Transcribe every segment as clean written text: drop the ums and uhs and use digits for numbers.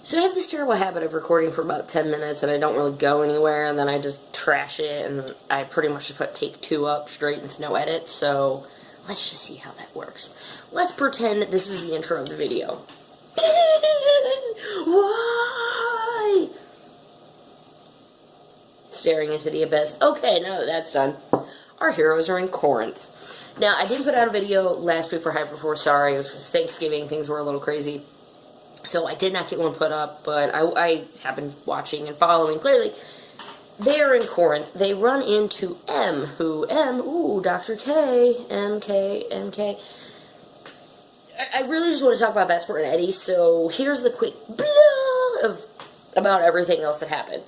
So I have this terrible habit of recording for about 10 minutes and I don't really go anywhere, and then I just trash it, and I pretty much just put take 2 up straight with no edit, so let's just see how that works. Let's pretend this was the intro of the video. Why? Staring into the abyss. Okay, now that that's done, our heroes are in Corinth. Now, I didn't put out a video last week for HyperForce, sorry, it was Thanksgiving, things were a little crazy. So I did not get one put up, but I have been watching and following. Clearly, they are in Corinth. They run into M, Dr. K, MK. I really just want to talk about Vesper and Eddie, so here's the quick blah about everything else that happened.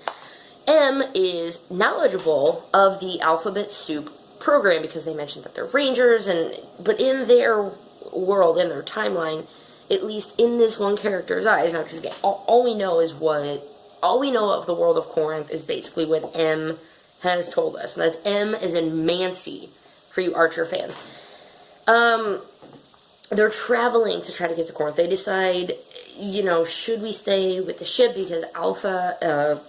M is knowledgeable of the Alphabet Soup program because they mentioned that they're Rangers, but in their world, in their timeline, at least in this one character's eyes, now, because again, all we know of the world of Corinth is basically what M has told us, and that's M as in Mancy, for you Archer fans. They're traveling to try to get to Corinth. They decide, should we stay with the ship because Alpha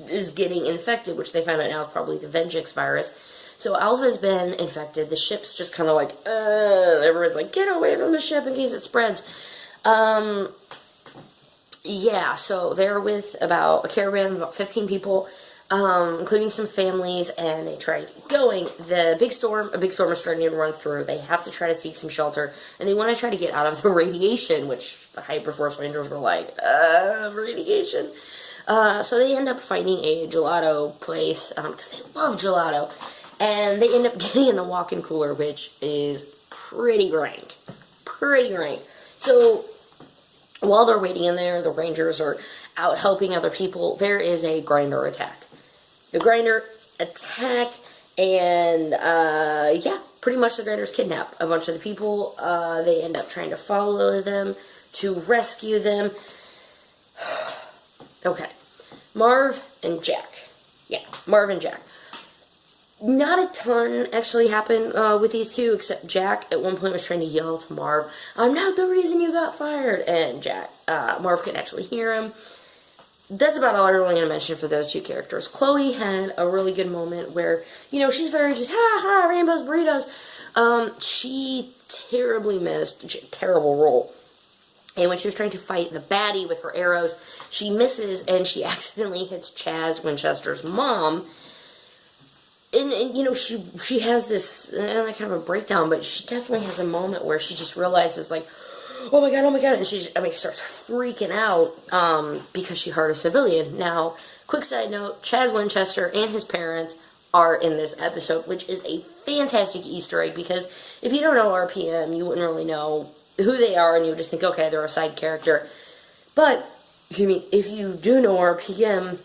is getting infected, which they found out now is probably the Vengeance virus. So Alpha's been infected. The ship's just kind of like, everyone's like, get away from the ship in case it spreads. Yeah, so they're with about a caravan of about 15 people, including some families, and they try to get going. A big storm is starting to run through. They have to try to seek some shelter, and they want to try to get out of the radiation, which the HyperForce Rangers were like, radiation. So they end up finding a gelato place, because they love gelato. And they end up getting in the walk-in cooler, which is pretty rank. Pretty rank. So, while they're waiting in there, the Rangers are out helping other people. There is a grinder attack. The grinders attack, and, yeah, pretty much the grinders kidnap a bunch of the people. They end up trying to follow them to rescue them. Okay. Marv and Jack. Yeah, Marv and Jack. Not a ton actually happened with these two, except Jack at one point was trying to yell to Marv, "I'm not the reason you got fired," and Marv could actually hear him. That's about all I'm really going to mention for those two characters. Chloe had a really good moment where, she's very just, ha, rainbows, burritos. She terribly missed, terrible roll. And when she was trying to fight the baddie with her arrows, she misses, and she accidentally hits Chaz Winchester's mom. And she has this kind of a breakdown, but she definitely has a moment where she just realizes, like, oh my god, and she starts freaking out, because she hurt a civilian. Now, quick side note, Chaz Winchester and his parents are in this episode, which is a fantastic Easter egg, because if you don't know RPM, you wouldn't really know who they are, and you would just think, okay, they're a side character. But, if you do know RPM,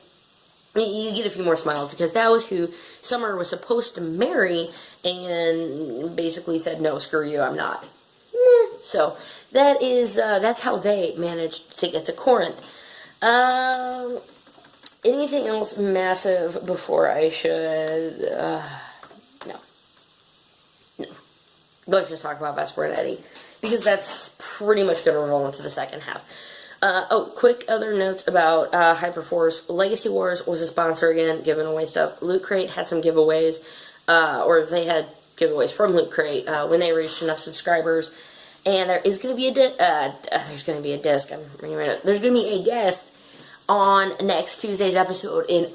you get a few more smiles, because that was who Summer was supposed to marry, and basically said, no, screw you, I'm not. So, that's how they managed to get to Corinth. Anything else massive before I should, no. Let's just talk about Vesper and Eddie, because that's pretty much going to roll into the second half. Quick other notes about HyperForce. Legacy Wars was a sponsor again, giving away stuff. Loot Crate had some giveaways, or they had giveaways from Loot Crate when they reached enough subscribers. And there is going to be there's going to be a guest on next Tuesday's episode, and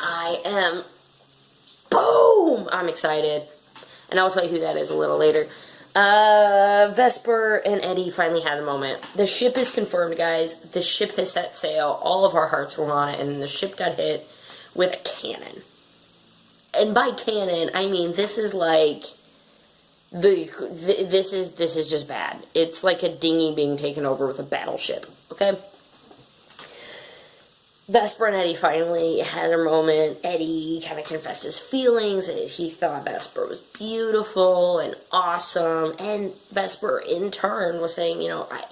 I'm excited. And I'll tell you who that is a little later. Vesper and Eddie finally had a moment. The ship is confirmed, guys. The ship has set sail. All of our hearts were on it, and the ship got hit with a cannon. And by cannon, I mean this is like this is just bad. It's like a dinghy being taken over with a battleship. Okay. Vesper and Eddie finally had their moment. Eddie kind of confessed his feelings, and he thought Vesper was beautiful and awesome. And Vesper, in turn, was saying, I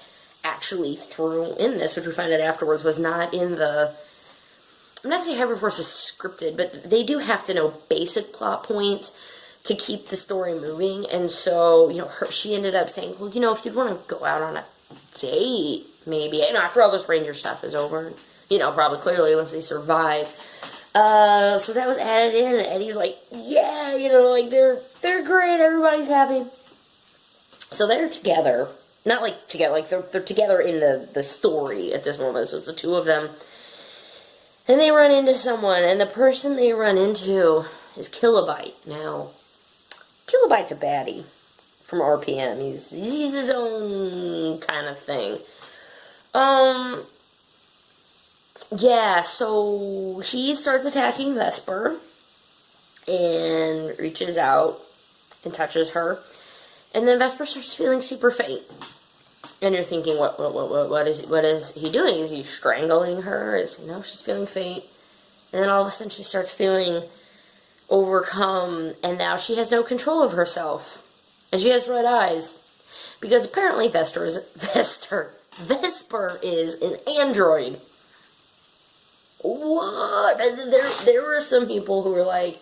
actually threw in this, which we found out afterwards was not in the... I'm not saying HyperForce is scripted, but they do have to know basic plot points to keep the story moving. And so, she ended up saying, well, if you'd want to go out on a date, maybe. And after all this Ranger stuff is over, you know, probably clearly once they survive. So that was added in, and Eddie's like, yeah, you know, like, they're great, everybody's happy. So they're together. Not, like, together, like, they're together in the story at this moment. So it's the two of them. And they run into someone, and the person they run into is Kilobyte. Now, Kilobyte's a baddie from RPM. He's his own kind of thing. Yeah, so he starts attacking Vesper and reaches out and touches her. And then Vesper starts feeling super faint. And you're thinking, what is he doing? Is he strangling her? No, she's feeling faint. And then all of a sudden she starts feeling overcome, and now she has no control of herself. And she has red eyes. Because apparently Vesper is an android. What? There were some people who were like,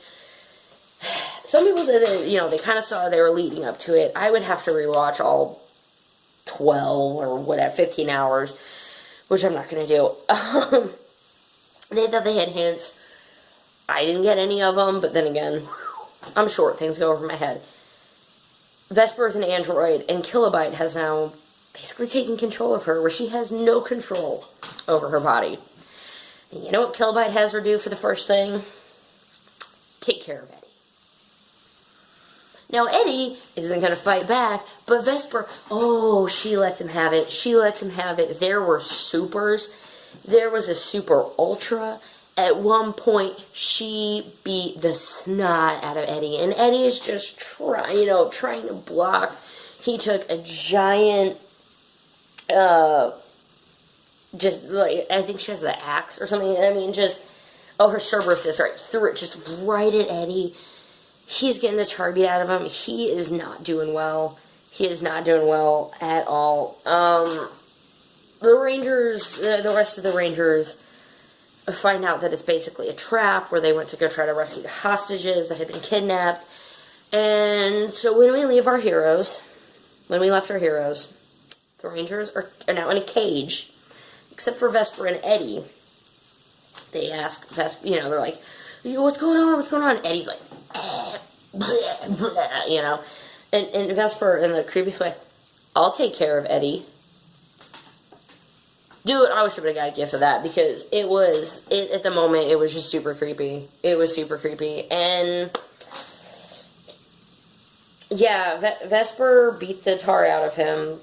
some people said that, you know, they kind of saw they were leading up to it. I would have to rewatch all 12 or whatever, 15 hours, which I'm not going to do. They thought they had hints. I didn't get any of them, but then again, I'm short, things go over my head. Vesper is an android, and Kilobyte has now basically taken control of her, where she has no control over her body. And you know what Kilobyte has her do for the first thing? Take care of Eddie. Now, Eddie isn't going to fight back, but Vesper, oh, she lets him have it. She lets him have it. There were supers. There was a super ultra. At one point, she beat the snot out of Eddie. And Eddie is just trying to block. He took a giant, just like, I think she has the axe or something. I mean, just, oh, her Cerberus just right threw it just right at Eddie. He's getting the tar beat out of him. He is not doing well. He is not doing well at all. The Rangers, the rest of the Rangers, find out that it's basically a trap where they went to go try to rescue the hostages that had been kidnapped. And so when we left our heroes, the Rangers are now in a cage, except for Vesper and Eddie. They ask Vesper, you know, they're like, what's going on? What's going on? Eddie's like, blah, blah, you know. And Vesper, in the creepiest way, I'll take care of Eddie. Dude, I wish I would have got a gift of that, because at the moment, it was just super creepy. It was super creepy. And yeah, Vesper beat the tar out of him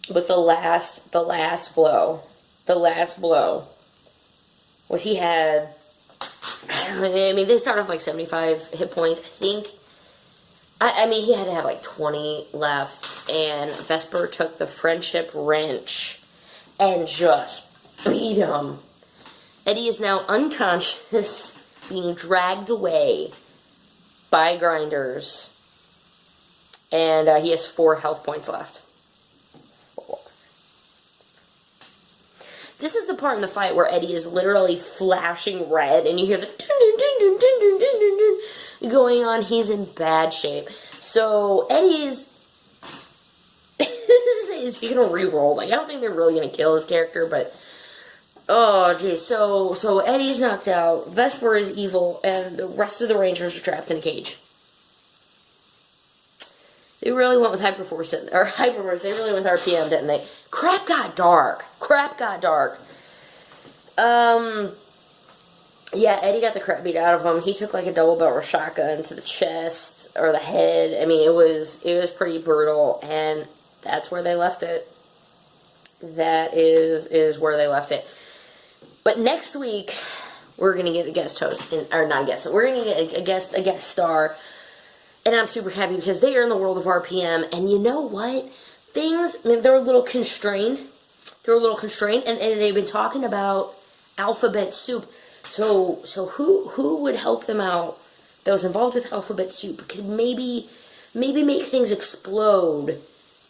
with the last blow. The last blow was he had, I don't know, I mean, they start off like 75 hit points, I think. I mean, he had to have like 20 left, and Vesper took the friendship wrench and just beat him. Eddie is now unconscious, being dragged away by grinders, and he has 4 health points left. 4. This is the part in the fight where Eddie is literally flashing red, and you hear the dun dun dun dun dun dun dun dun going on. He's in bad shape. So Eddie's is he gonna re-roll? Like, I don't think they're really gonna kill his character, but oh geez. So Eddie's knocked out, Vesper is evil, and the rest of the Rangers are trapped in a cage. They really went with HyperForce, or HyperForce. They really went with RPM, didn't they? Crap got dark. Yeah, Eddie got the crap beat out of him. He took like a double barrel shotgun to the chest or the head. I mean, it was pretty brutal, and that's where they left it. That is where they left it. But next week, we're gonna get a guest host, or not a guest host. We're gonna get a guest star, and I'm super happy because they are in the world of RPM. And you know what? They're a little constrained. And they've been talking about Alphabet Soup. So who would help them out that was involved with Alphabet Soup could maybe make things explode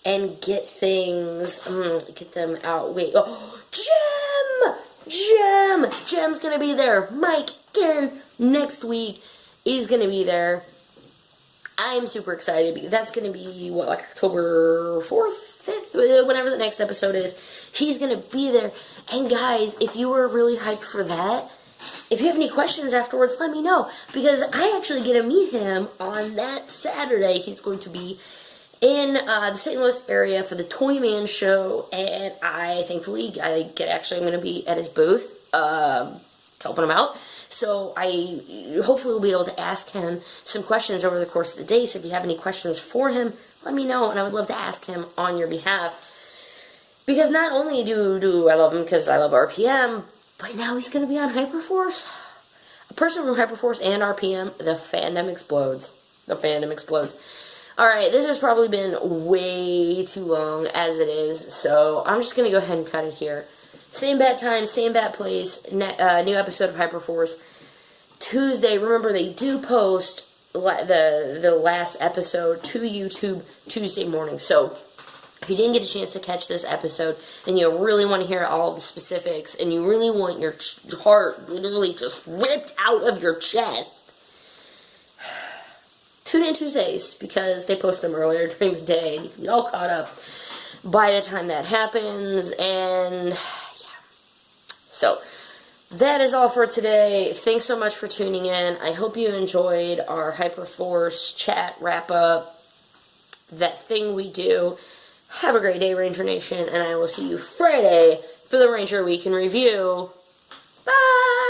and get them out. Wait, oh, Gem's gonna be there. Mike again next week is gonna be there. I'm super excited because that's gonna be what, like October 4th, 5th, whenever the next episode is. He's going to be there. And guys, if you were really hyped for that, if you have any questions afterwards, let me know. Because I actually get to meet him on that Saturday. He's going to be in the St. Louis area for the Toy Man show. And thankfully, I'm going to be at his booth, helping him out. So I hopefully will be able to ask him some questions over the course of the day. So if you have any questions for him, let me know. And I would love to ask him on your behalf. Because not only do I love him because I love RPM, but now he's going to be on HyperForce. A person from HyperForce and RPM, the fandom explodes. The fandom explodes. Alright, this has probably been way too long as it is. So I'm just going to go ahead and cut it here. Same bad time, same bad place, new episode of HyperForce. Tuesday, remember they do post the last episode to YouTube Tuesday morning. So, if you didn't get a chance to catch this episode, and you really want to hear all the specifics, and you really want your heart literally just ripped out of your chest, tune in Tuesdays, because they post them earlier during the day, and you can be all caught up by the time that happens, and so, that is all for today. Thanks so much for tuning in. I hope you enjoyed our HyperForce chat wrap-up, that thing we do. Have a great day, Ranger Nation, and I will see you Friday for the Ranger Week in Review. Bye!